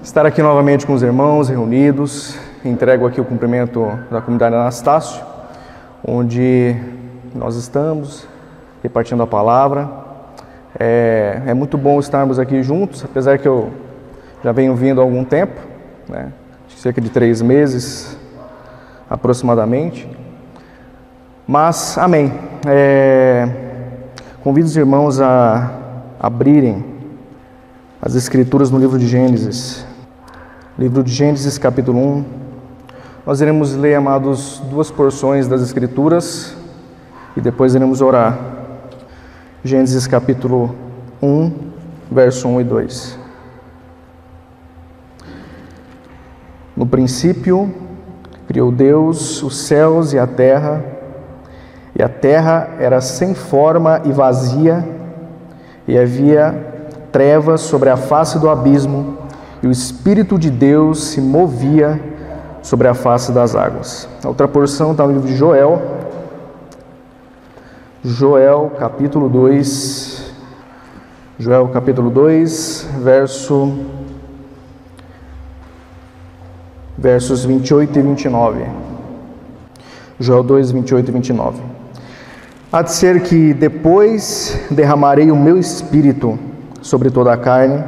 estar aqui novamente com os irmãos reunidos. Entrego aqui o cumprimento da comunidade Anastácio, onde nós estamos repartindo a palavra. É muito bom estarmos aqui juntos, apesar que eu já venho vindo há algum tempo, né? Cerca de 3 meses aproximadamente. Mas, amém. Convido os irmãos a abrirem as Escrituras no livro de Gênesis. Livro de Gênesis, capítulo 1. Nós iremos ler, amados, 2 porções das Escrituras e depois iremos orar. Gênesis, capítulo 1, verso 1 e 2. No princípio, criou Deus os céus e a terra era sem forma e vazia, e havia trevas sobre a face do abismo, e o Espírito de Deus se movia sobre a face das águas. A outra porção está no livro de Joel, capítulo 2. Joel, capítulo 2, versos 28 e 29. Joel 2, 28 e 29. Há de ser que depois derramarei o meu Espírito sobre toda a carne,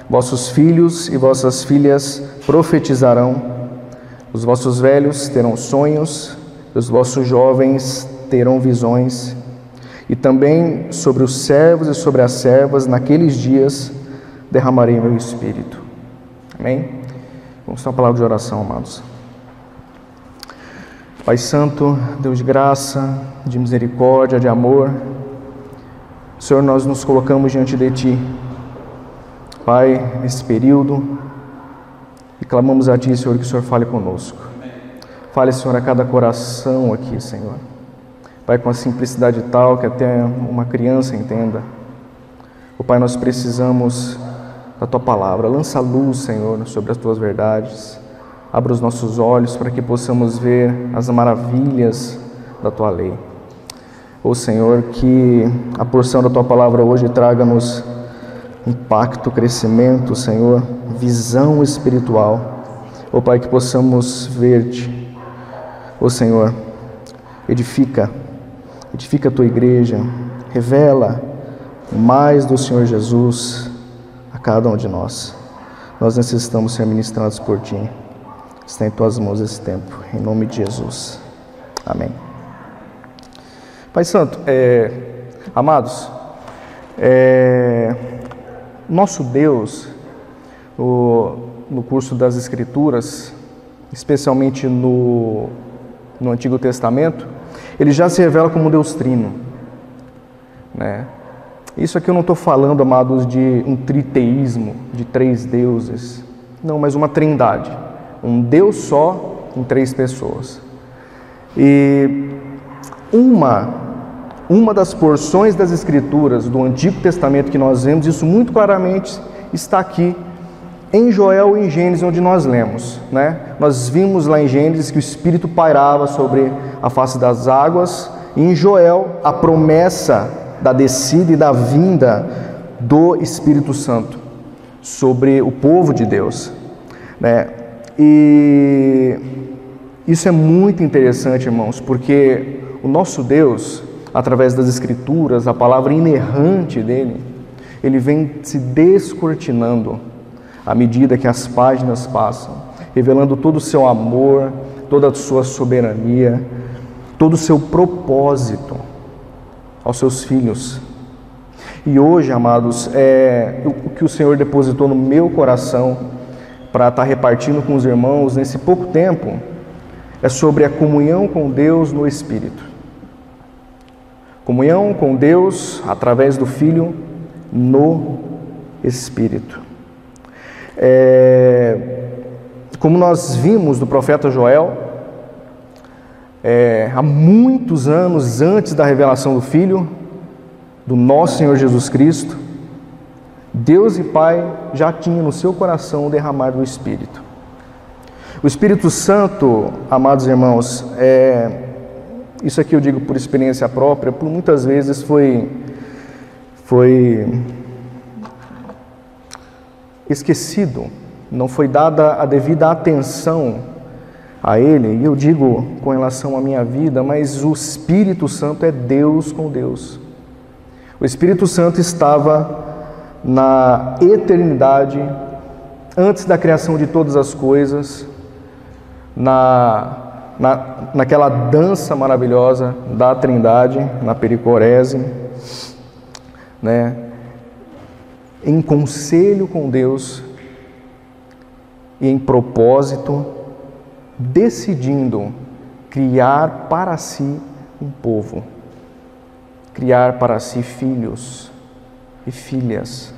vossos filhos e vossas filhas profetizarão, os vossos velhos terão sonhos, os vossos jovens terão visões, e também sobre os servos e sobre as servas, naqueles dias, derramarei meu Espírito. Amém? Vamos ter uma palavra de oração, amados. Pai Santo, Deus de graça, de misericórdia, de amor, Senhor, nós nos colocamos diante de Ti, Pai, nesse período, e clamamos a Ti, Senhor, que o Senhor fale conosco. Fale, Senhor, a cada coração aqui, Senhor. Pai, com a simplicidade tal que até uma criança entenda. Oh, Pai, nós precisamos da Tua palavra. Lança luz, Senhor, sobre as Tuas verdades. Abra os nossos olhos para que possamos ver as maravilhas da Tua lei. Ó Senhor, que a porção da Tua palavra hoje traga-nos impacto, crescimento, Senhor, visão espiritual. Ó Pai, que possamos ver-Te. Ó Senhor, edifica a Tua igreja, revela mais do Senhor Jesus a cada um de nós. Nós necessitamos ser ministrados por Ti. Está em Tuas mãos esse tempo, em nome de Jesus. Amém. Pai Santo, amados, nosso Deus, no curso das Escrituras, especialmente no Antigo Testamento, Ele já se revela como Deus Trino, né? Isso aqui eu não estou falando, amados, de um triteísmo, de 3 deuses, não, mas uma trindade, um Deus só em 3 pessoas. E uma das porções das Escrituras do Antigo Testamento que nós vemos, isso muito claramente está aqui em Joel e em Gênesis, onde nós lemos, né? Nós vimos lá em Gênesis que o Espírito pairava sobre a face das águas, e em Joel a promessa da descida e da vinda do Espírito Santo sobre o povo de Deus, né? E isso é muito interessante, irmãos, porque o nosso Deus, através das Escrituras, a palavra inerrante dele, ele vem se descortinando à medida que as páginas passam, revelando todo o seu amor, toda a sua soberania, todo o seu propósito aos seus filhos. E hoje, amados, o que o Senhor depositou no meu coração para estar repartindo com os irmãos nesse pouco tempo é sobre a comunhão com Deus no Espírito. Comunhão com Deus através do Filho no Espírito. Como nós vimos do profeta Joel, há muitos anos antes da revelação do Filho, do nosso Senhor Jesus Cristo, Deus e Pai já tinha no seu coração o derramar do Espírito. O Espírito Santo, amados irmãos, isso aqui eu digo por experiência própria, por muitas vezes foi esquecido não foi dada a devida atenção a Ele, e eu digo com relação à minha vida, mas o Espírito Santo é Deus com Deus. O Espírito Santo estava na eternidade, antes da criação de todas as coisas, naquela dança maravilhosa da Trindade, na pericorese, né? Em conselho com Deus e em propósito, decidindo criar para si um povo, criar para si filhos e filhas.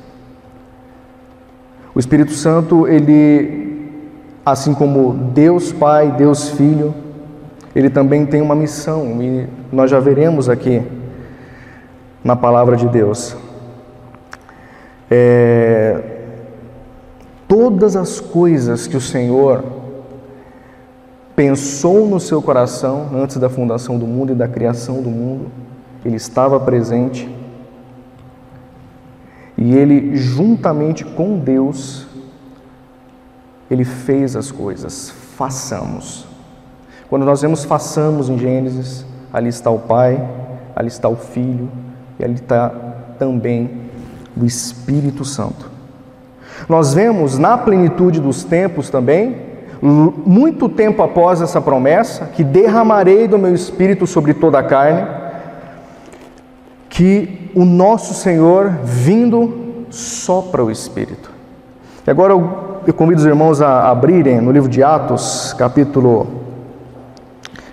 O Espírito Santo, ele, assim como Deus Pai, Deus Filho, ele também tem uma missão, e nós já veremos aqui na palavra de Deus. Todas as coisas que o Senhor pensou no seu coração antes da fundação do mundo e da criação do mundo, Ele estava presente, e Ele, juntamente com Deus, Ele fez as coisas. Façamos. Quando nós vemos façamos em Gênesis, ali está o Pai, ali está o Filho, e ali está também o Espírito Santo. Nós vemos na plenitude dos tempos também, muito tempo após essa promessa, que derramarei do meu Espírito sobre toda a carne, que o nosso Senhor, vindo, sopra o Espírito. E agora eu convido os irmãos a abrirem no livro de Atos, capítulo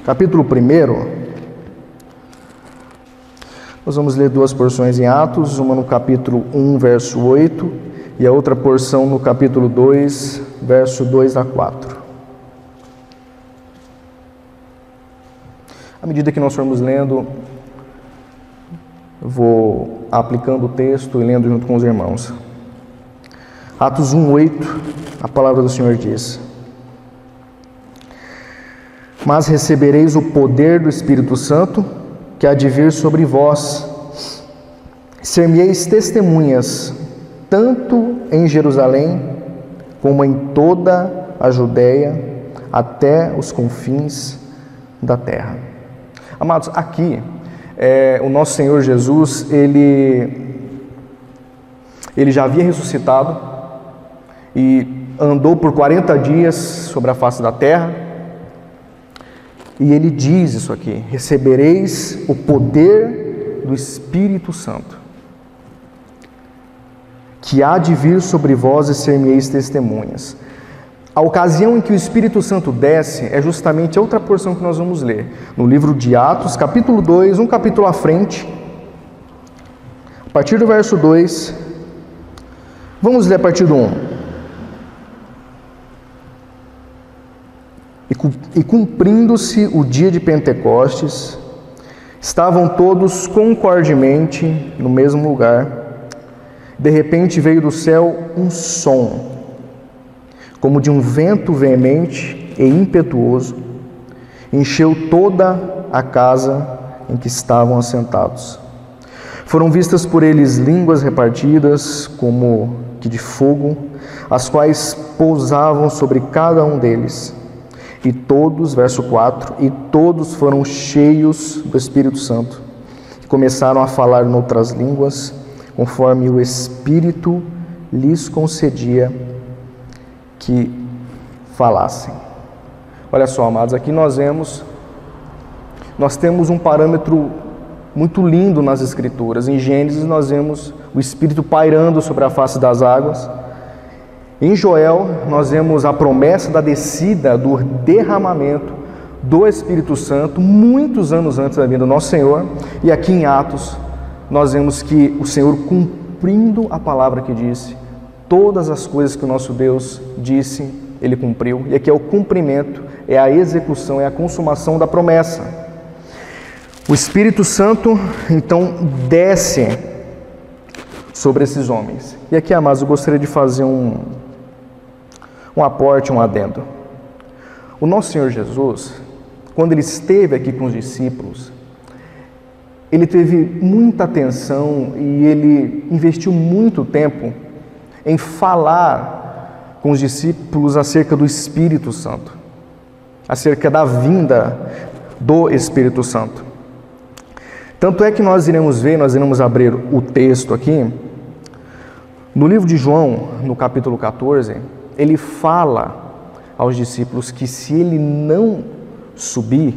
1. Nós vamos ler duas porções em Atos, uma no capítulo 1, verso 8, e a outra porção no capítulo 2, verso 2 a 4. À medida que nós formos lendo, eu vou aplicando o texto e lendo junto com os irmãos. Atos 1, 8, a palavra do Senhor diz: Mas recebereis o poder do Espírito Santo, que há de vir sobre vós. Ser-me-eis testemunhas, tanto em Jerusalém, como em toda a Judéia, até os confins da terra. Amados, aqui, o nosso Senhor Jesus, Ele já havia ressuscitado e andou por 40 dias sobre a face da terra, e Ele diz isso aqui: recebereis o poder do Espírito Santo, que há de vir sobre vós, e ser-me-eis testemunhas. A ocasião em que o Espírito Santo desce é justamente a outra porção que nós vamos ler, no livro de Atos, capítulo 2, um capítulo à frente, a partir do verso 2, vamos ler a partir do 1. E cumprindo-se o dia de Pentecostes, estavam todos concordemente no mesmo lugar. De repente veio do céu um som, como de um vento veemente e impetuoso, encheu toda a casa em que estavam assentados. Foram vistas por eles línguas repartidas, como que de fogo, as quais pousavam sobre cada um deles. E todos, verso 4, e todos foram cheios do Espírito Santo, e começaram a falar noutras línguas, conforme o Espírito lhes concedia que falassem. Olha só, amados, aqui nós temos um parâmetro muito lindo nas Escrituras. Em Gênesis nós vemos o Espírito pairando sobre a face das águas. Em Joel nós vemos a promessa da descida, do derramamento do Espírito Santo, muitos anos antes da vinda do nosso Senhor. E aqui em Atos nós vemos que o Senhor, cumprindo a palavra que disse, todas as coisas que o nosso Deus disse, Ele cumpriu. E aqui é o cumprimento, é a execução, é a consumação da promessa. O Espírito Santo, então, desce sobre esses homens. E aqui, amados, eu gostaria de fazer um aporte, um adendo. O nosso Senhor Jesus, quando Ele esteve aqui com os discípulos, Ele teve muita atenção e Ele investiu muito tempo em falar com os discípulos acerca do Espírito Santo, acerca da vinda do Espírito Santo. Tanto é que nós iremos abrir o texto aqui, no livro de João, no capítulo 14, ele fala aos discípulos que se ele não subir,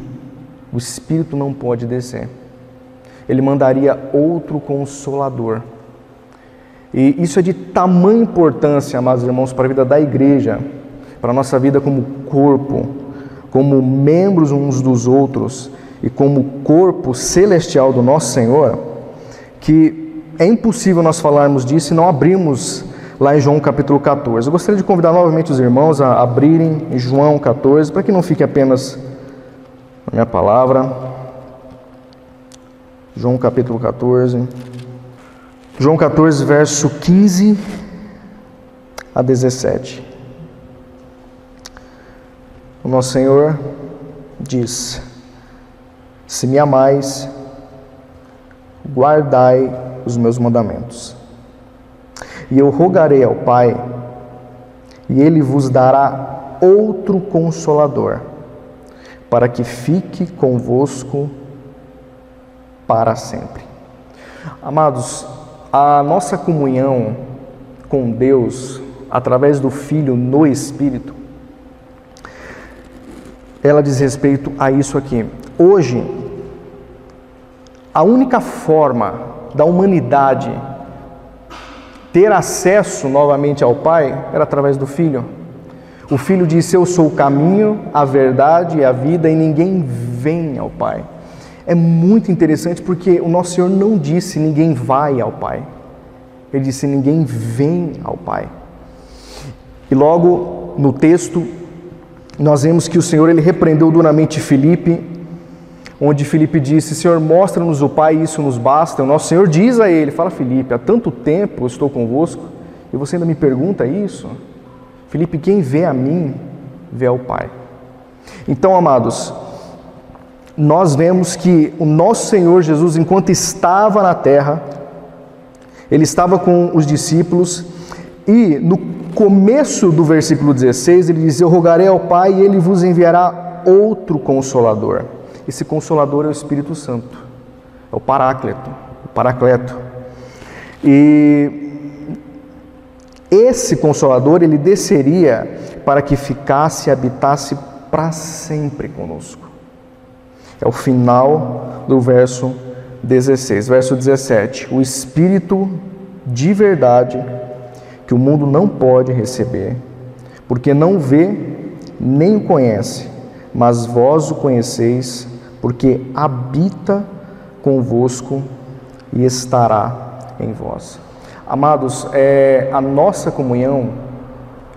o Espírito não pode descer. Ele mandaria outro Consolador. E isso é de tamanha importância, amados irmãos, para a vida da igreja, para a nossa vida como corpo, como membros uns dos outros e como corpo celestial do nosso Senhor, que é impossível nós falarmos disso e não abrirmos lá em João capítulo 14. Eu gostaria de convidar novamente os irmãos a abrirem em João 14, para que não fique apenas na minha palavra. João capítulo 14. João 14, verso 15 a 17. O nosso Senhor diz: se me amais, guardai os meus mandamentos. E eu rogarei ao Pai, e Ele vos dará outro Consolador, para que fique convosco para sempre. Amados, a nossa comunhão com Deus, através do Filho no Espírito, ela diz respeito a isso aqui. Hoje, a única forma da humanidade ter acesso novamente ao Pai era através do Filho. O Filho disse: eu sou o caminho, a verdade e a vida, e ninguém vem ao Pai. É muito interessante porque o nosso Senhor não disse ninguém vai ao Pai. Ele disse ninguém vem ao Pai. E logo no texto nós vemos que o Senhor ele repreendeu duramente Filipe, onde Filipe disse: Senhor, mostra-nos o Pai, isso nos basta. O nosso Senhor diz a ele: fala, Filipe, há tanto tempo eu estou convosco e você ainda me pergunta isso? Filipe, quem vê a mim, vê ao Pai. Então, amados, nós vemos que o nosso Senhor Jesus, enquanto estava na terra, ele estava com os discípulos, e no começo do versículo 16, ele diz: eu rogarei ao Pai e ele vos enviará outro Consolador. Esse Consolador é o Espírito Santo, é o Paracleto. E esse Consolador, ele desceria para que ficasse e habitasse para sempre conosco. É o final do verso 16. Verso 17. O Espírito de verdade, que o mundo não pode receber, porque não vê nem o conhece, mas vós o conheceis, porque habita convosco e estará em vós. Amados, a nossa comunhão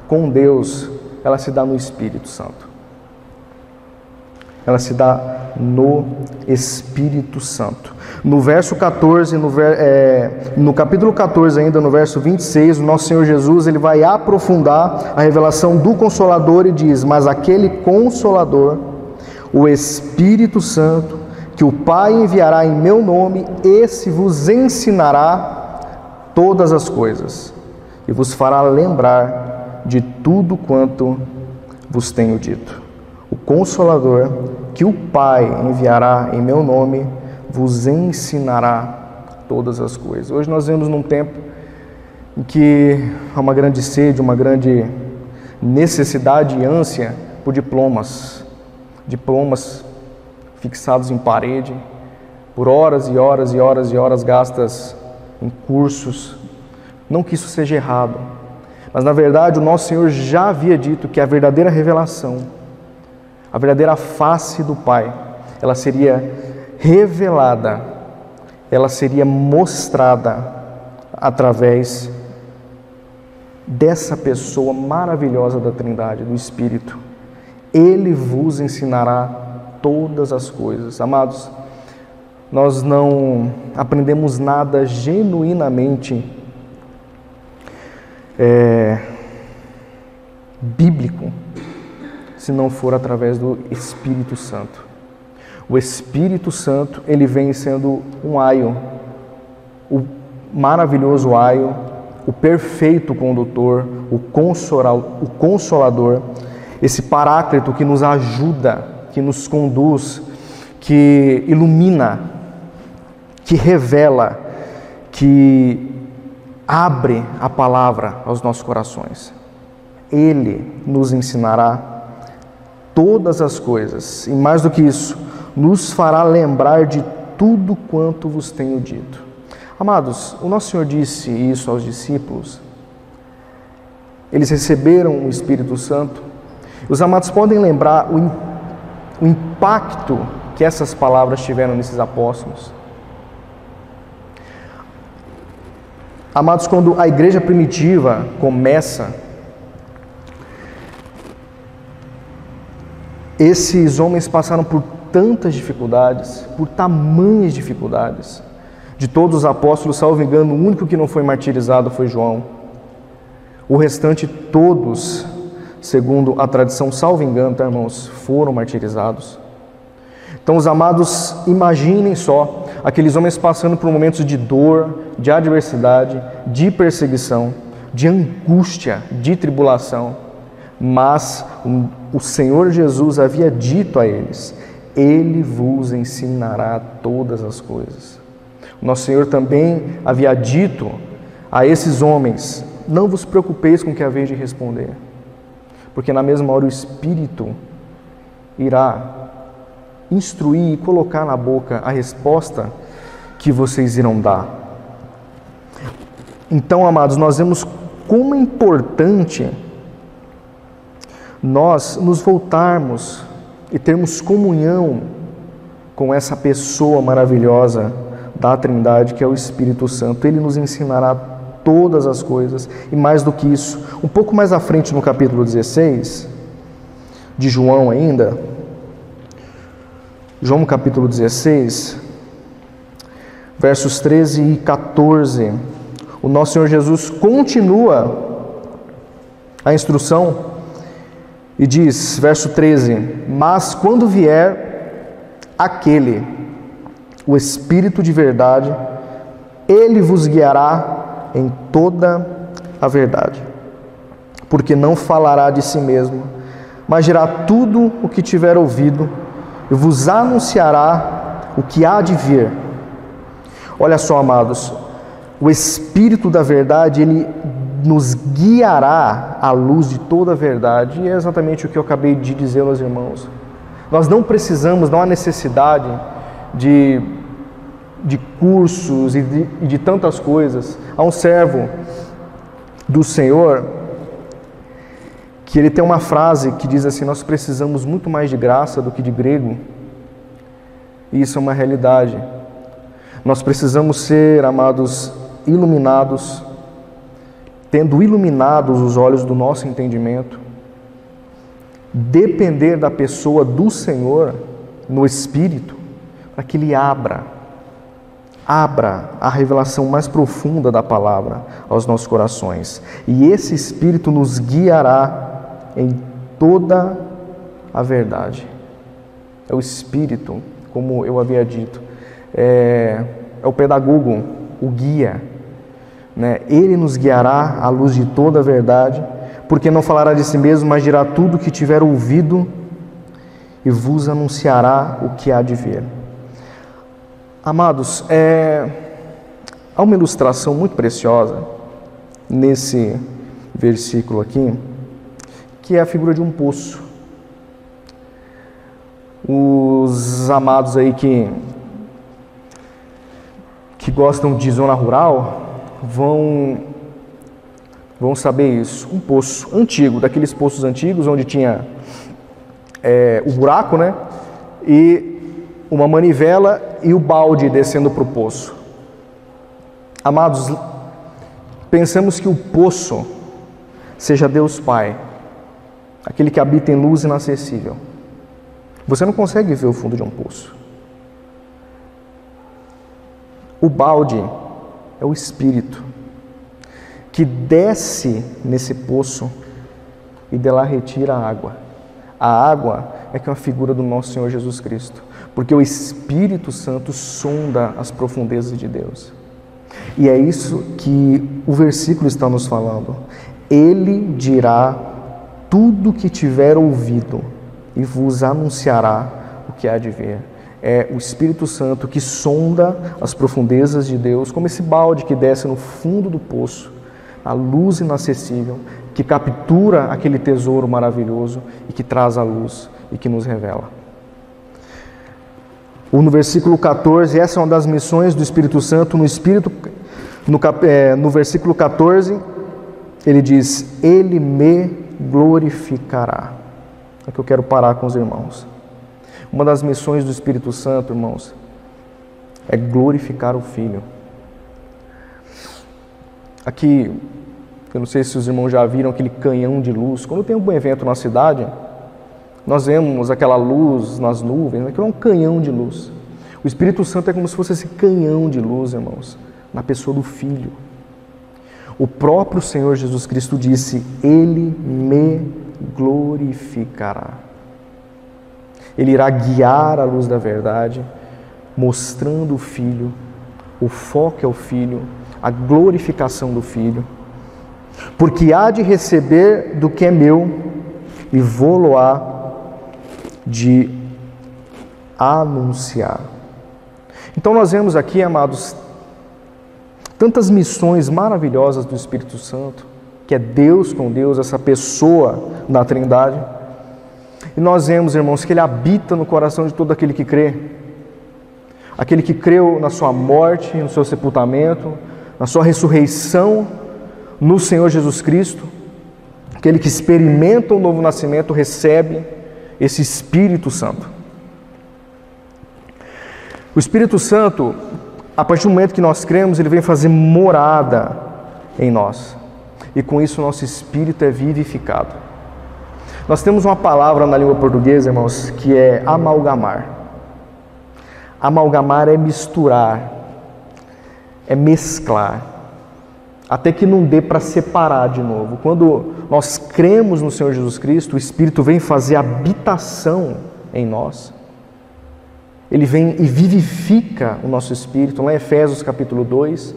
com Deus, ela se dá no Espírito Santo. Ela se dá no Espírito Santo. No verso 14, no capítulo 14 ainda, no verso 26, o nosso Senhor Jesus ele vai aprofundar a revelação do Consolador e diz: mas aquele Consolador, o Espírito Santo, que o Pai enviará em meu nome, esse vos ensinará todas as coisas e vos fará lembrar de tudo quanto vos tenho dito. O Consolador, que o Pai enviará em meu nome, vos ensinará todas as coisas. Hoje nós vemos num tempo em que há uma grande sede, uma grande necessidade e ânsia por diplomas fixados em parede, por horas e horas e horas e horas gastas em cursos. Não que isso seja errado, mas na verdade o nosso Senhor já havia dito que a verdadeira revelação, a verdadeira face do Pai, ela seria revelada, ela seria mostrada através dessa pessoa maravilhosa da Trindade, do Espírito. Ele vos ensinará todas as coisas. Amados, nós não aprendemos nada genuinamente bíblico se não for através do Espírito Santo. O Espírito Santo, ele vem sendo um aio, o maravilhoso aio, o perfeito condutor, o Consolador, esse Paráclito que nos ajuda, que nos conduz, que ilumina, que revela, que abre a palavra aos nossos corações. Ele nos ensinará todas as coisas, e mais do que isso, nos fará lembrar de tudo quanto vos tenho dito. Amados, o nosso Senhor disse isso aos discípulos. Eles receberam o Espírito Santo. Os amados podem lembrar o impacto que essas palavras tiveram nesses apóstolos. Amados, quando a igreja primitiva começa, esses homens passaram por tantas dificuldades, por tamanhas dificuldades. De todos os apóstolos, salvo engano, o único que não foi martirizado foi João. O restante, todos, segundo a tradição, salvo engano, tá, irmãos, foram martirizados. Então, os amados, imaginem só, aqueles homens passando por momentos de dor, de adversidade, de perseguição, de angústia, de tribulação. Mas o Senhor Jesus havia dito a eles: Ele vos ensinará todas as coisas. O nosso Senhor também havia dito a esses homens: não vos preocupeis com o que haveis de responder, porque na mesma hora o Espírito irá instruir e colocar na boca a resposta que vocês irão dar. Então, amados, nós vemos como é importante nós nos voltarmos e termos comunhão com essa pessoa maravilhosa da Trindade, que é o Espírito Santo. Ele nos ensinará todas as coisas, e mais do que isso, um pouco mais à frente no capítulo 16, de João ainda, João capítulo 16, versos 13 e 14, o nosso Senhor Jesus continua a instrução e diz, verso 13: mas quando vier aquele, o Espírito de verdade, ele vos guiará em toda a verdade, porque não falará de si mesmo, mas dirá tudo o que tiver ouvido e vos anunciará o que há de vir. Olha só, amados, o Espírito da verdade, ele nos guiará à luz de toda a verdade, e é exatamente o que eu acabei de dizer aos irmãos. Nós não precisamos, não há necessidade de cursos e de tantas coisas. Há um servo do Senhor que ele tem uma frase que diz assim: nós precisamos muito mais de graça do que de grego. E isso é uma realidade. Nós precisamos ser, amados, iluminados, tendo iluminados os olhos do nosso entendimento, depender da pessoa do Senhor no Espírito, para que Ele abra a revelação mais profunda da palavra aos nossos corações. E esse Espírito nos guiará em toda a verdade. É o Espírito, como eu havia dito, é o pedagogo, o guia, né? Ele nos guiará à luz de toda a verdade, porque não falará de si mesmo, mas dirá tudo o que tiver ouvido e vos anunciará o que há de vir. Amados, há uma ilustração muito preciosa nesse versículo aqui, que é a figura de um poço. Os amados aí que gostam de zona rural vão saber isso. Um poço antigo, daqueles poços antigos onde tinha o buraco, né? E uma manivela e o balde descendo para o poço. Amados, pensamos que o poço seja Deus Pai, aquele que habita em luz inacessível. Você não consegue ver o fundo de um poço. O balde é o Espírito que desce nesse poço e de lá retira a água. A água é que é uma figura do nosso Senhor Jesus Cristo, porque o Espírito Santo sonda as profundezas de Deus. E é isso que o versículo está nos falando. Ele dirá tudo o que tiver ouvido e vos anunciará o que há de vir. É o Espírito Santo que sonda as profundezas de Deus, como esse balde que desce no fundo do poço, a luz inacessível, que captura aquele tesouro maravilhoso e que traz a luz e que nos revela. No versículo 14, essa é uma das missões do Espírito Santo. No versículo 14, ele diz: Ele me glorificará. É que eu quero parar com os irmãos. Uma das missões do Espírito Santo, irmãos, é glorificar o Filho. Aqui, eu não sei se os irmãos já viram aquele canhão de luz. Quando tem um evento na cidade, nós vemos aquela luz nas nuvens, aquilo é um canhão de luz. O Espírito Santo é como se fosse esse canhão de luz, irmãos, na pessoa do Filho. O próprio Senhor Jesus Cristo disse: Ele me glorificará. Ele irá guiar a luz da verdade, mostrando o Filho, o foco é o Filho, a glorificação do Filho. Porque há de receber do que é meu e vou-lo-á de anunciar. Então nós vemos aqui, amados, tantas missões maravilhosas do Espírito Santo, que é Deus com Deus, essa pessoa na Trindade. E nós vemos, irmãos, que Ele habita no coração de todo aquele que crê. Aquele que creu na sua morte, no seu sepultamento, na sua ressurreição, no Senhor Jesus Cristo. Aquele que experimenta o novo nascimento recebe esse Espírito Santo. O Espírito Santo, a partir do momento que nós cremos, ele vem fazer morada em nós. E com isso o nosso espírito é vivificado. Nós temos uma palavra na língua portuguesa, irmãos, que é amalgamar. Amalgamar é misturar, é mesclar, até que não dê para separar de novo. Quando nós cremos no Senhor Jesus Cristo, o Espírito vem fazer habitação em nós. Ele vem e vivifica o nosso espírito. Lá em Efésios capítulo 2,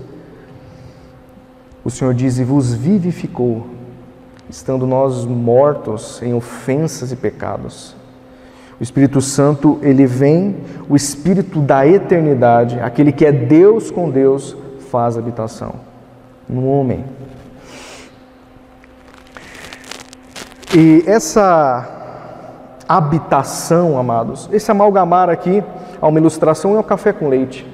o Senhor diz: E vos vivificou, estando nós mortos em ofensas e pecados. O Espírito Santo, ele vem, o Espírito da eternidade, aquele que é Deus com Deus, faz habitação no homem. E essa habitação, amados, esse amalgamar aqui, há uma ilustração, é o café com leite.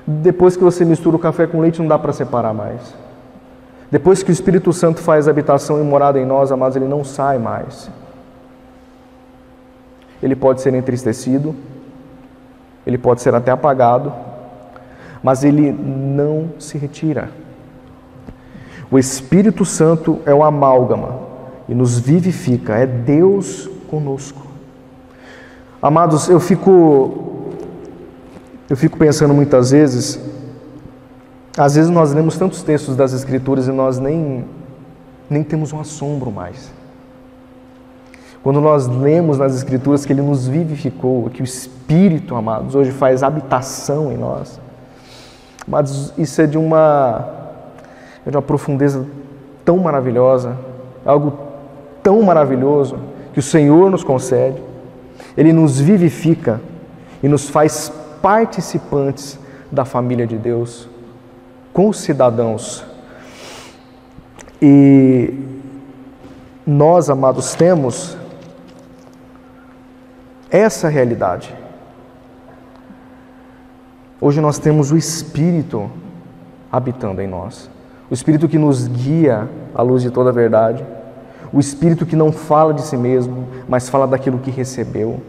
Depois que você mistura o café com leite, não dá para separar mais. Depois que o Espírito Santo faz habitação e morada em nós, amados, ele não sai mais. Ele pode ser entristecido, ele pode ser até apagado, mas ele não se retira. O Espírito Santo é o amálgama e nos vivifica, é Deus conosco. Amados, eu fico pensando muitas vezes, às vezes nós lemos tantos textos das Escrituras e nós nem temos um assombro mais. Quando nós lemos nas Escrituras que Ele nos vivificou, que o Espírito, amados, hoje faz habitação em nós, amados, isso é de uma profundeza tão maravilhosa, algo tão maravilhoso que o Senhor nos concede. Ele nos vivifica e nos faz participantes da família de Deus, concidadãos. E nós, amados, temos essa realidade. Hoje nós temos o Espírito habitando em nós. O Espírito que nos guia à luz de toda a verdade. O Espírito que não fala de si mesmo, mas fala daquilo que recebeu.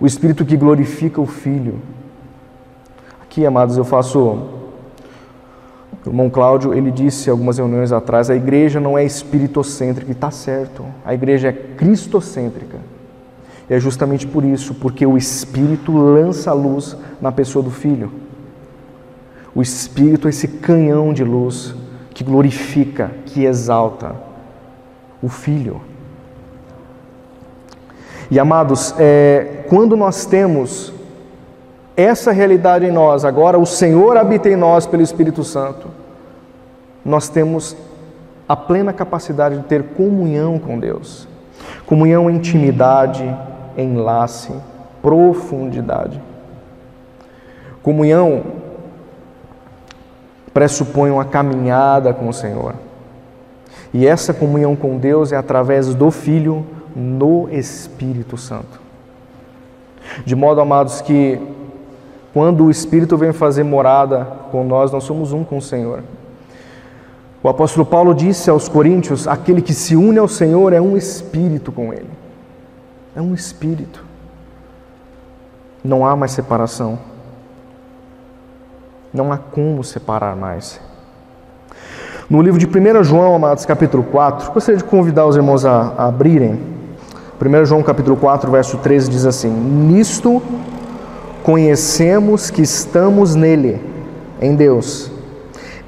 O Espírito que glorifica o Filho. Aqui, amados, o irmão Cláudio, ele disse algumas reuniões atrás, a igreja não é espiritocêntrica, e está certo. A igreja é cristocêntrica. E é justamente por isso, porque o Espírito lança a luz na pessoa do Filho. O Espírito é esse canhão de luz que glorifica, que exalta o Filho. E, amados, quando nós temos essa realidade em nós, agora o Senhor habita em nós pelo Espírito Santo, nós temos a plena capacidade de ter comunhão com Deus. Comunhão, intimidade, enlace, profundidade. Comunhão pressupõe uma caminhada com o Senhor. E essa comunhão com Deus é através do Filho no Espírito Santo. De modo, amados, que quando o Espírito vem fazer morada com nós somos um com o Senhor. O apóstolo Paulo disse aos Coríntios: aquele que se une ao Senhor é um espírito com Ele. É um espírito. Não há mais separação. Não há como separar mais. No livro de 1 João, amados, capítulo 4, gostaria de convidar os irmãos a abrirem. 1 João, capítulo 4, verso 13, diz assim: nisto conhecemos que estamos nele, em Deus,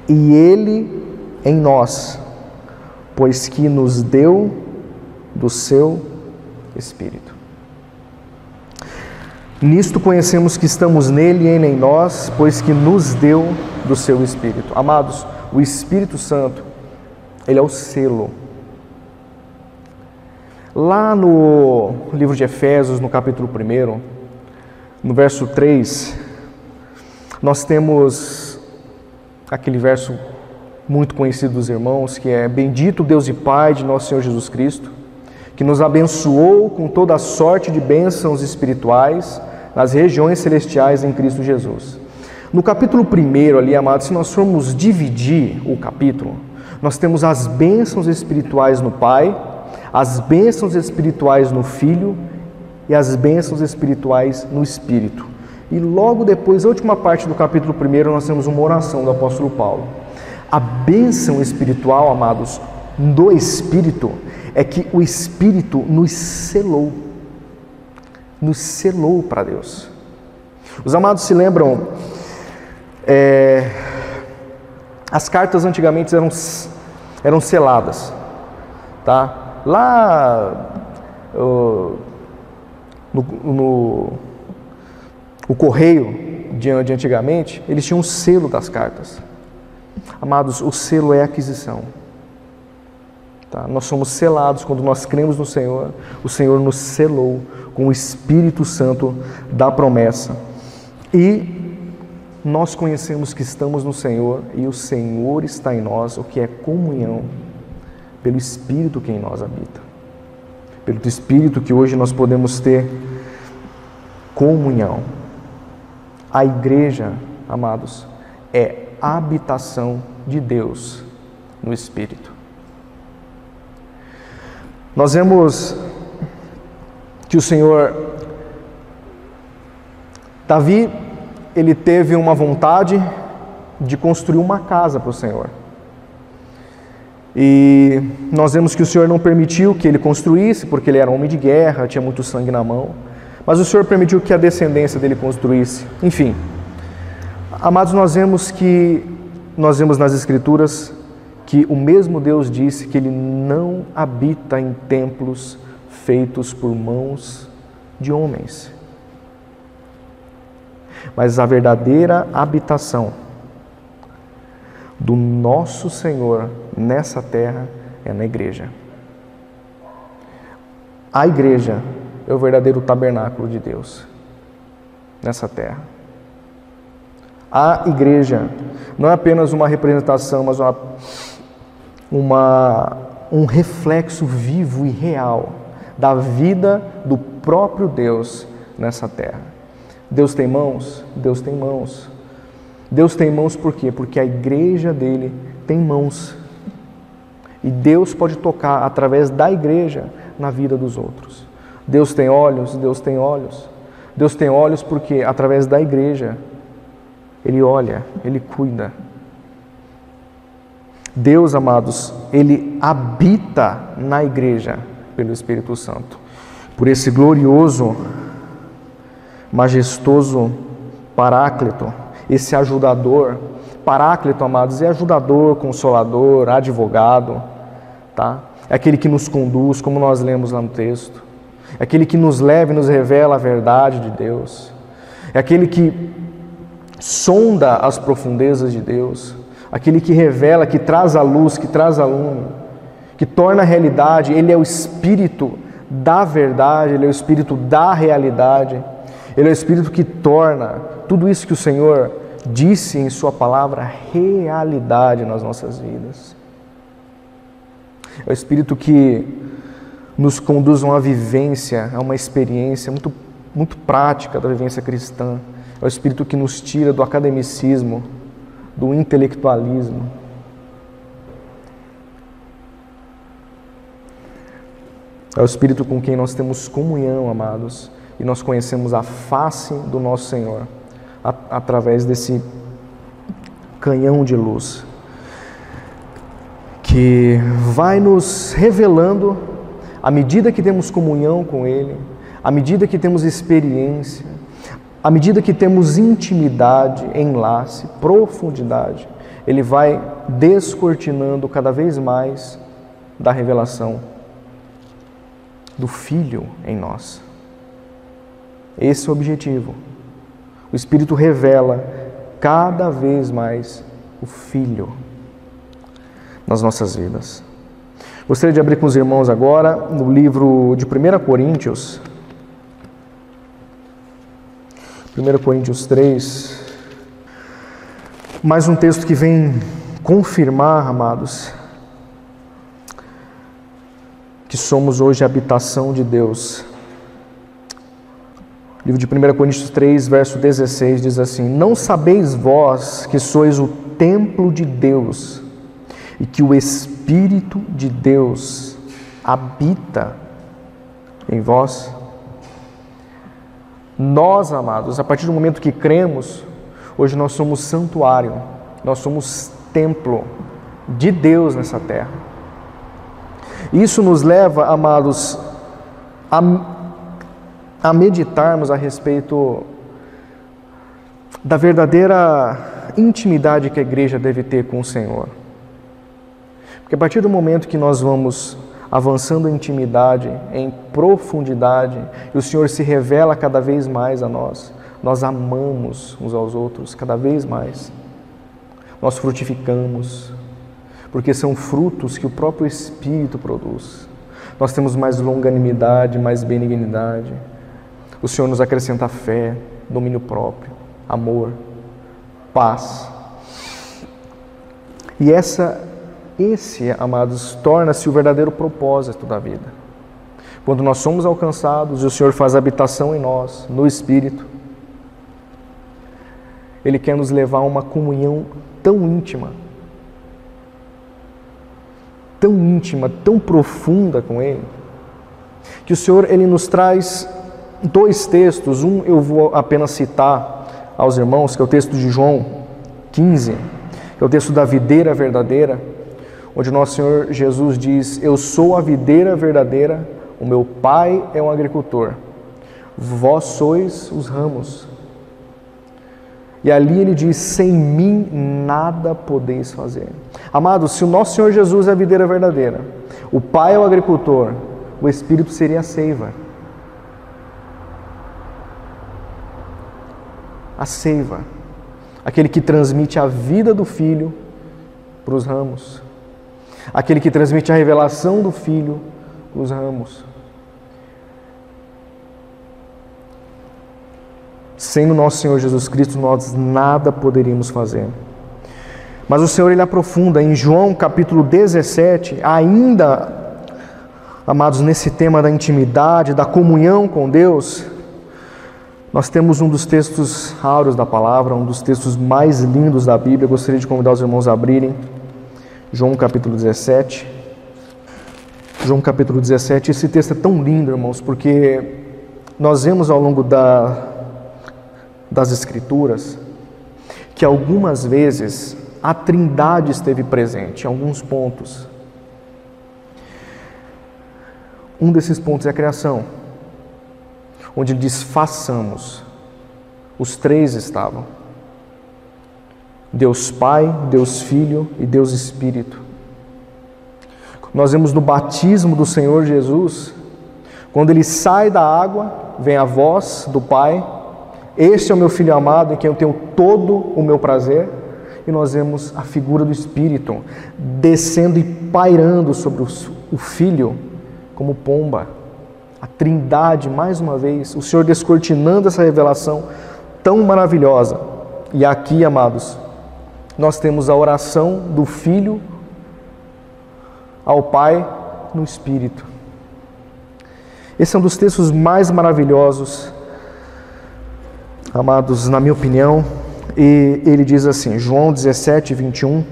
e Ele em nós, pois que nos deu do seu Espírito. Nisto conhecemos que estamos nele e ele em nós, pois que nos deu do seu Espírito. Amados, o Espírito Santo, ele é o selo. Lá no livro de Efésios, no capítulo 1, no verso 3, nós temos aquele verso muito conhecido dos irmãos, que é: bendito Deus e Pai de nosso Senhor Jesus Cristo, que nos abençoou com toda a sorte de bênçãos espirituais nas regiões celestiais em Cristo Jesus. No capítulo 1 ali, amados, se nós formos dividir o capítulo, nós temos as bênçãos espirituais no Pai, as bênçãos espirituais no Filho e as bênçãos espirituais no Espírito. E logo depois, a última parte do capítulo 1, nós temos uma oração do apóstolo Paulo. A bênção espiritual, amados, do Espírito, é que o Espírito nos selou para Deus. Os amados se lembram, as cartas antigamente eram seladas, tá? Lá o correio de antigamente, eles tinham um selo das cartas. Amados, o selo é aquisição. Tá? Nós somos selados quando nós cremos no Senhor. O Senhor nos selou com o Espírito Santo da promessa. E nós conhecemos que estamos no Senhor e o Senhor está em nós, o que é comunhão, pelo Espírito que em nós habita. Pelo Espírito que hoje nós podemos ter comunhão. A igreja, amados, é a habitação de Deus no Espírito. Nós vemos que o Senhor, Davi, ele teve uma vontade de construir uma casa para o Senhor. E nós vemos que o Senhor não permitiu que ele construísse, porque ele era um homem de guerra, tinha muito sangue na mão. Mas o Senhor permitiu que a descendência dele construísse. Enfim, amados, nós vemos nas Escrituras que o mesmo Deus disse que Ele não habita em templos feitos por mãos de homens. Mas a verdadeira habitação do nosso Senhor nessa terra é na igreja. A igreja é o verdadeiro tabernáculo de Deus nessa terra. A igreja não é apenas uma representação, mas um reflexo vivo e real da vida do próprio Deus nessa terra. Deus tem mãos? Deus tem mãos. Deus tem mãos por quê? Porque a igreja dele tem mãos. E Deus pode tocar através da igreja na vida dos outros. Deus tem olhos? Deus tem olhos. Deus tem olhos porque através da igreja Ele olha, Ele cuida. Deus, amados, Ele habita na igreja pelo Espírito Santo. Por esse glorioso, majestoso Paráclito, esse ajudador. Paráclito, amados, é ajudador, consolador, advogado, tá? É aquele que nos conduz, como nós lemos lá no texto. É aquele que nos leva e nos revela a verdade de Deus. É aquele que sonda as profundezas de Deus. aquele que revela, que traz a luz, que traz a lume, que torna a realidade. Ele é o Espírito da verdade, Ele é o Espírito da realidade, Ele é o Espírito que torna tudo isso que o Senhor disse em Sua palavra realidade nas nossas vidas. É o Espírito que nos conduz a uma vivência, a uma experiência muito prática da vivência cristã. É o Espírito que nos tira do academicismo, do intelectualismo. É o Espírito com quem nós temos comunhão, amados, e nós conhecemos a face do nosso Senhor através desse canhão de luz que vai nos revelando, à medida que temos comunhão com Ele, à medida que temos experiência, à medida que temos intimidade, enlace, profundidade, Ele vai descortinando cada vez mais da revelação do Filho em nós. Esse é o objetivo. O Espírito revela cada vez mais o Filho nas nossas vidas. Gostaria de abrir com os irmãos agora no livro de 1 Coríntios. 1 Coríntios 3. Mais um texto que vem confirmar, amados, que somos hoje a habitação de Deus. O livro de 1 Coríntios 3, verso 16, diz assim: Não sabeis vós que sois o templo de Deus e que o Espírito de Deus habita em vós? Nós, amados, a partir do momento que cremos, hoje nós somos santuário, nós somos templo de Deus nessa terra. Isso nos leva, amados, a meditarmos a respeito da verdadeira intimidade que a igreja deve ter com o Senhor. Porque a partir do momento que nós vamos avançando em intimidade, em profundidade, e o Senhor se revela cada vez mais a nós, nós amamos uns aos outros cada vez mais. Nós frutificamos, porque são frutos que o próprio Espírito produz. Nós temos mais longanimidade, mais benignidade. O Senhor nos acrescenta fé, domínio próprio, amor, paz. E esse, amados, torna-se o verdadeiro propósito da vida. Quando nós somos alcançados e o Senhor faz habitação em nós, no Espírito, Ele quer nos levar a uma comunhão tão íntima, tão profunda com Ele, que o Senhor, Ele nos traz dois textos. Um eu vou apenas citar aos irmãos, que é o texto de João 15, que é o texto da videira verdadeira, onde nosso Senhor Jesus diz: Eu sou a videira verdadeira, o meu Pai é um agricultor, vós sois os ramos. E ali Ele diz: sem mim nada podeis fazer. Amados, se o nosso Senhor Jesus é a videira verdadeira, o Pai é o agricultor, o Espírito seria a seiva. A seiva, aquele que transmite a vida do Filho para os ramos, aquele que transmite a revelação do Filho para os ramos. Sem o nosso Senhor Jesus Cristo, nós nada poderíamos fazer. Mas o Senhor, Ele aprofunda em João capítulo 17, ainda, amados, nesse tema da intimidade, da comunhão com Deus. Nós temos um dos textos raros da palavra, um dos textos mais lindos da Bíblia. Eu gostaria de convidar os irmãos a abrirem João capítulo 17. João capítulo 17, esse texto é tão lindo, irmãos, porque nós vemos ao longo das Escrituras que algumas vezes a Trindade esteve presente em alguns pontos. Um desses pontos é a criação, onde ele diz: façamos. Os três estavam: Deus Pai, Deus Filho e Deus Espírito. Nós vemos no batismo do Senhor Jesus, quando Ele sai da água, vem a voz do Pai: este é o meu Filho amado, em quem eu tenho todo o meu prazer. e nós vemos a figura do Espírito descendo e pairando sobre o Filho como pomba. A Trindade, mais uma vez, o Senhor descortinando essa revelação tão maravilhosa. E aqui, amados, nós temos a oração do Filho ao Pai no Espírito. Esse é um dos textos mais maravilhosos, amados, na minha opinião. E ele diz assim, João 17, 21.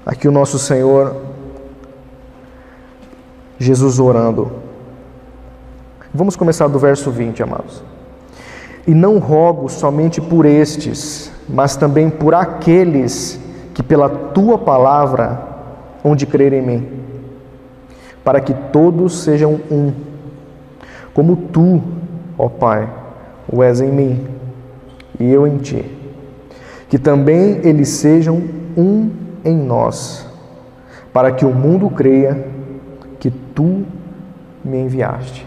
Aqui o nosso Senhor Jesus orando. Vamos começar do verso 20, amados. E não rogo somente por estes, mas também por aqueles que pela tua palavra hão de crer em mim, para que todos sejam um, como tu, ó Pai, o és em mim e eu em ti, que também eles sejam um em nós, para que o mundo creia que tu me enviaste.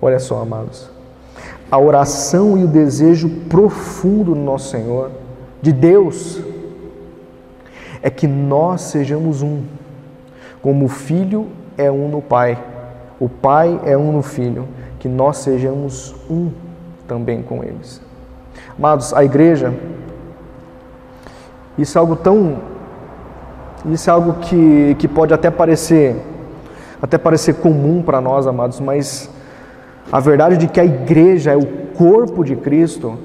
Olha só, amados, a oração e o desejo profundo do nosso Senhor, de Deus, é que nós sejamos um, como o Filho é um no Pai, o Pai é um no Filho, que nós sejamos um também com eles. Amados, a igreja, isso é algo que pode até parecer comum para nós, amados, mas a verdade de que a igreja é o corpo de Cristo.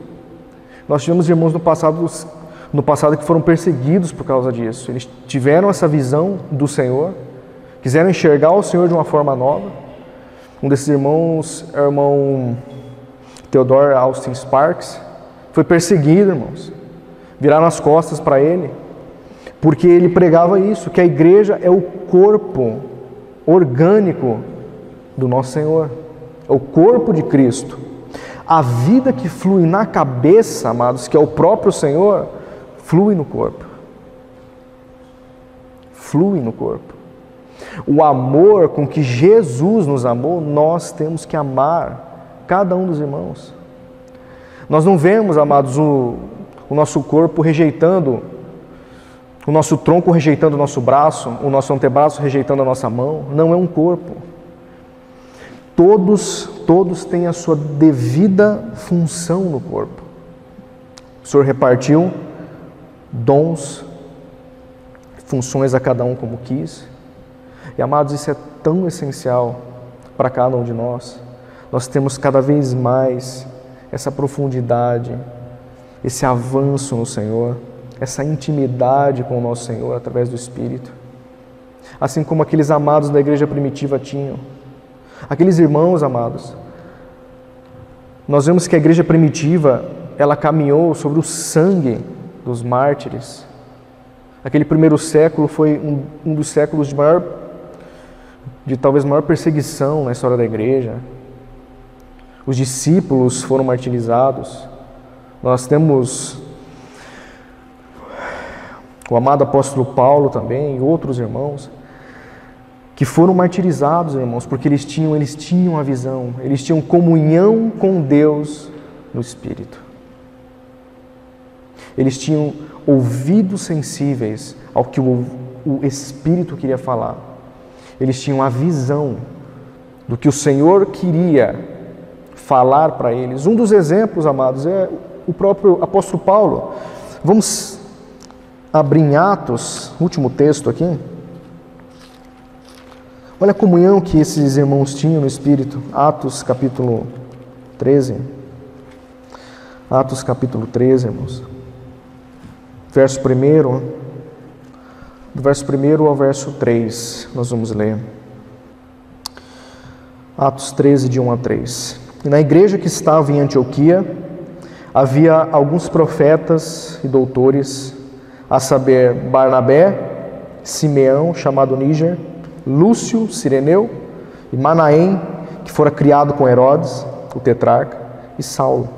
Nós tivemos irmãos no passado que foram perseguidos por causa disso. Eles tiveram essa visão do Senhor, quiseram enxergar o Senhor de uma forma nova. Um desses irmãos é o irmão Theodore Austin Sparks, foi perseguido, irmãos. Viraram as costas para ele, porque ele pregava isso, que a igreja é o corpo orgânico do nosso Senhor, é o corpo de Cristo. A vida que flui na cabeça, amados, que é o próprio Senhor, flui no corpo. Flui no corpo. O amor com que Jesus nos amou, nós temos que amar cada um dos irmãos. Nós não vemos, amados, o nosso corpo rejeitando, o nosso tronco rejeitando o nosso braço, o nosso antebraço rejeitando a nossa mão. Não é um corpo. Todos têm a sua devida função no corpo. O Senhor repartiu dons, funções a cada um como quis. E, amados, isso é tão essencial para cada um de nós. Nós temos cada vez mais essa profundidade, esse avanço no Senhor, essa intimidade com o nosso Senhor através do Espírito. Assim como aqueles amados da igreja primitiva tinham. Aqueles irmãos, amados, nós vemos que a igreja primitiva, ela caminhou sobre o sangue dos mártires. Aquele primeiro século foi um dos séculos de talvez maior perseguição na história da igreja. Os discípulos foram martirizados. Nós temos o amado apóstolo Paulo também, e outros irmãos, que foram martirizados, irmãos, porque eles tinham a visão, eles tinham comunhão com Deus no Espírito. Eles tinham ouvidos sensíveis ao que o Espírito queria falar. Eles tinham a visão do que o Senhor queria falar para eles. Um dos exemplos, amados, é o próprio apóstolo Paulo. Vamos abrir em Atos, último texto aqui. Olha a comunhão que esses irmãos tinham no Espírito. Atos capítulo 13. Atos capítulo 13, irmãos. Verso 1, do verso 1 ao verso 3, nós vamos ler. Atos 13, de 1 a 3. E na igreja que estava em Antioquia, havia alguns profetas e doutores, a saber, Barnabé, Simeão, chamado Níger, Lúcio, Cireneu, e Manaém, que fora criado com Herodes, o tetrarca, e Saulo.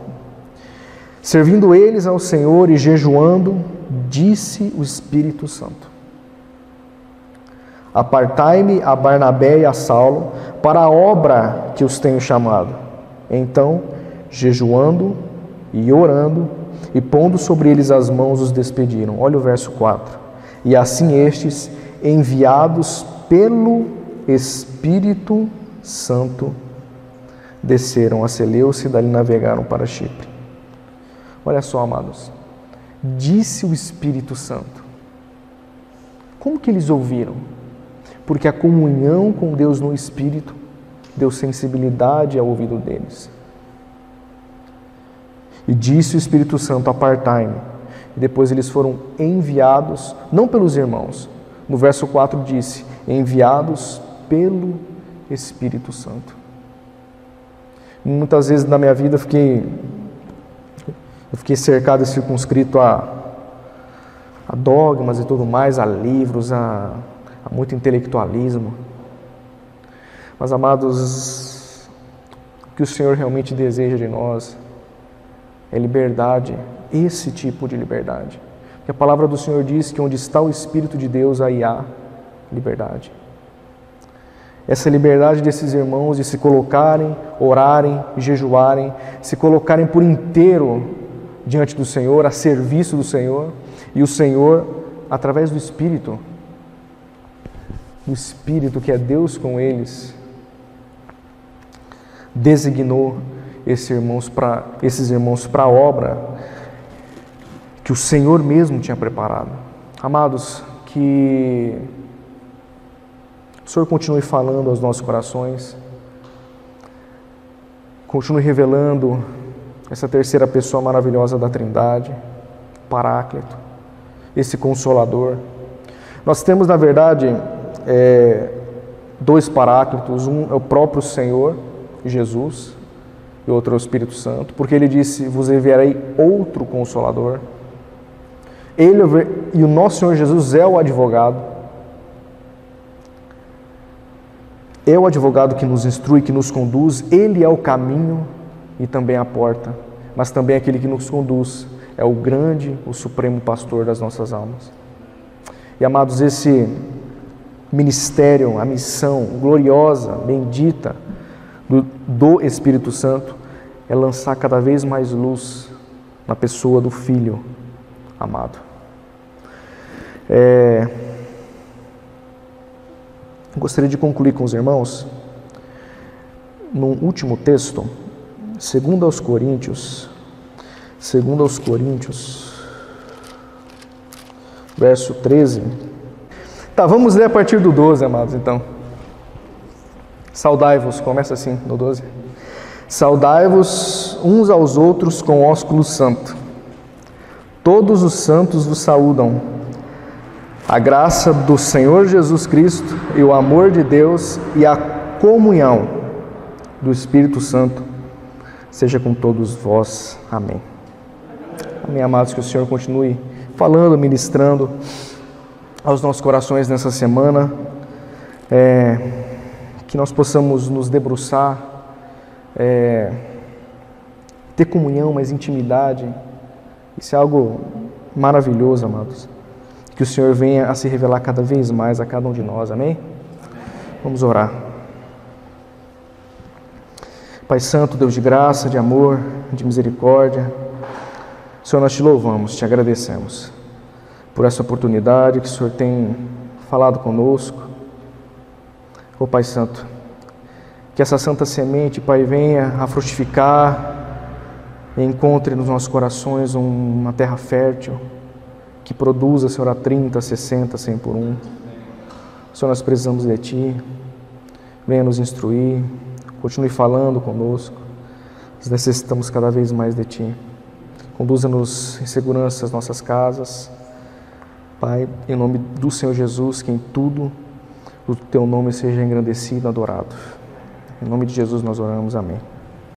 Servindo eles ao Senhor e jejuando, disse o Espírito Santo: apartai-me a Barnabé e a Saulo para a obra que os tenho chamado. Então, jejuando e orando, e pondo sobre eles as mãos os despediram. Olha o verso 4. E assim estes, enviados pelo Espírito Santo, desceram a Seleucia e dali navegaram para Chipre. Olha só, amados. Disse o Espírito Santo. Como que eles ouviram? Porque a comunhão com Deus no Espírito deu sensibilidade ao ouvido deles. E disse o Espírito Santo, apartai-me. E depois eles foram enviados, não pelos irmãos. No verso 4 disse, enviados pelo Espírito Santo. Muitas vezes na minha vida eu fiquei cercado e circunscrito a dogmas e tudo mais, a livros, a muito intelectualismo. Mas, amados, o que o Senhor realmente deseja de nós é liberdade, esse tipo de liberdade. Porque a palavra do Senhor diz que onde está o Espírito de Deus, aí há liberdade. Essa liberdade desses irmãos de se colocarem, orarem, jejuarem, se colocarem por inteiro diante do Senhor, a serviço do Senhor, e o Senhor, através do Espírito que é Deus com eles, designou esses irmãos para a obra que o Senhor mesmo tinha preparado. Amados, que o Senhor continue falando aos nossos corações, continue revelando essa terceira pessoa maravilhosa da Trindade, Paráclito, esse Consolador. Nós temos, na verdade, dois Paráclitos, um é o próprio Senhor, Jesus, e outro é o Espírito Santo, porque ele disse, vos enviarei outro Consolador. Ele e o nosso Senhor Jesus é o advogado. É o advogado que nos instrui, que nos conduz. Ele é o caminho e também a porta, mas também aquele que nos conduz. É o grande, o supremo pastor das nossas almas. E, amados, esse ministério, a missão gloriosa, bendita do Espírito Santo é lançar cada vez mais luz na pessoa do Filho amado. Gostaria de concluir com os irmãos num último texto, 2 Coríntios, verso 13. Tá, vamos ler a partir do 12, amados, então. Saudai-vos, começa assim, no 12. Saudai-vos uns aos outros com ósculo santo. Todos os santos vos saúdam. A graça do Senhor Jesus Cristo e o amor de Deus e a comunhão do Espírito Santo seja com todos vós. Amém. Amém, amados, que o Senhor continue falando, ministrando aos nossos corações nessa semana, que nós possamos nos debruçar, ter comunhão, mais intimidade. Isso é algo maravilhoso, amados. Que o Senhor venha a se revelar cada vez mais a cada um de nós, amém? Vamos orar. Pai Santo, Deus de graça, de amor, de misericórdia, Senhor, nós te louvamos, te agradecemos por essa oportunidade que o Senhor tem falado conosco. Ó Pai Santo, que essa santa semente, Pai, venha a frutificar e encontre nos nossos corações uma terra fértil, que produza, Senhor, a 30, 60, 100 por 1. Senhor, nós precisamos de Ti, venha nos instruir, continue falando conosco, nós necessitamos cada vez mais de Ti. Conduza-nos em segurança às nossas casas, Pai, em nome do Senhor Jesus, que em tudo o Teu nome seja engrandecido e adorado. Em nome de Jesus nós oramos, amém.